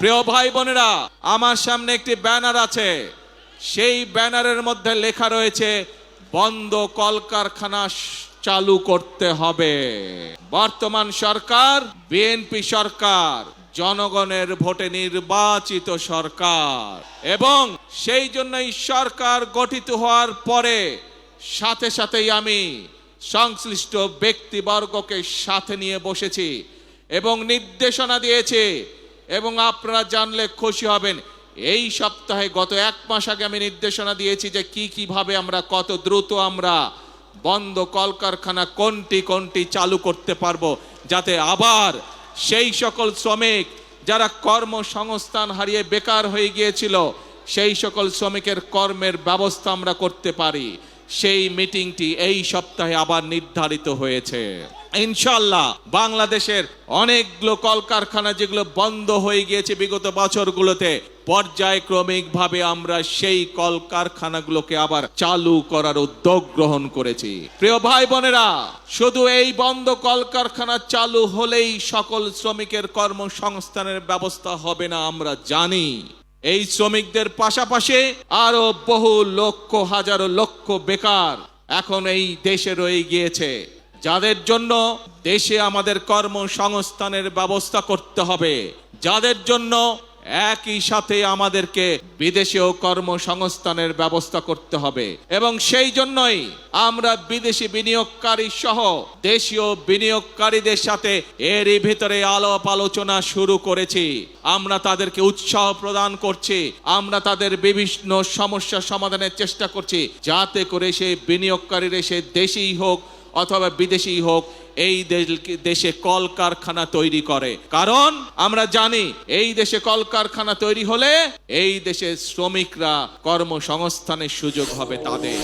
প্রিয় ভাই বোনেরা, আমার সামনে একটি ব্যানার আছে। সেই ব্যানারের মধ্যে লেখা রয়েছে বন্ধ কলকারখানা চালু করতে হবে। বর্তমান সরকার বিএনপি সরকার, জনগণের ভোটে নির্বাচিত সরকার, এবং সেই জন্যই সরকার গঠিত হওয়ার পরে সাথে সাথেই আমি সংশ্লিষ্ট ব্যক্তিবর্গকে সাথে নিয়ে বসেছি এবং নির্দেশনা দিয়েছি। এবং আপনারা জানলে খুশি হবেন, এই সপ্তাহে গত 1 মাস আগে আমি নির্দেশনা দিয়েছি যে কিভাবে আমরা কত দ্রুত আমরা বন্ধ কলকারখানা কোনটি চালু করতে পারবো, যাতে আবার সেই সকল শ্রমিক যারা কর্মসংস্থান হারিয়ে বেকার হয়ে গিয়েছিল সেই সকল শ্রমিকের কর্মের ব্যবস্থা আমরা করতে পারি। সেই মিটিংটি এই সপ্তাহে আবার নির্ধারিত হয়েছে। ইনশাআল্লাহ বাংলাদেশের অনেকগুলো কলকারখানা যেগুলো বন্ধ হয়ে গিয়েছে বিগত বছরগুলোতে, পর্যায়ক্রমিকভাবে আমরা সেই কলকারখানাগুলোকে আবার চালু করার উদ্যোগ গ্রহণ করেছি। প্রিয় ভাই বোনেরা, শুধু এই বন্ধ কলকারখানা চালু হলেই সকল শ্রমিকের কর্মসংস্থানের ব্যবস্থা হবে না, আমরা জানি। এই শ্রমিকদের পাশাপাশি আরো বহু লক্ষ হাজারো লক্ষ বেকার এখন এই দেশে রয়ে গিয়েছে, যাদের জন্য দেশে আমাদের কর্মসংস্থানের ব্যবস্থা করতে হবে, যাদের জন্য একই সাথে আমাদেরকে বিদেশেও কর্মসংস্থানের ব্যবস্থা করতে হবে। এবং সেই জন্যই আমরা বিদেশি বিনিয়োগকারী সহ দেশীয় বিনিয়োগকারীদের সাথে এরই ভিতরে আলাপ আলোচনা শুরু করেছি। আমরা তাদেরকে উৎসাহ প্রদান করছি, আমরা তাদের বিভিন্ন সমস্যা সমাধানের চেষ্টা করছি, যাতে করে সেই বিনিয়োগকারীরা সে দেশেই হোক অথবা বিদেশি হোক এই দেশে কলকারখানা তৈরি করে। কারণ আমরা জানি এই দেশে কলকারখানা তৈরি হলে এই দেশের শ্রমিকরা কর্মসংস্থানের সুযোগ হবে তাদের।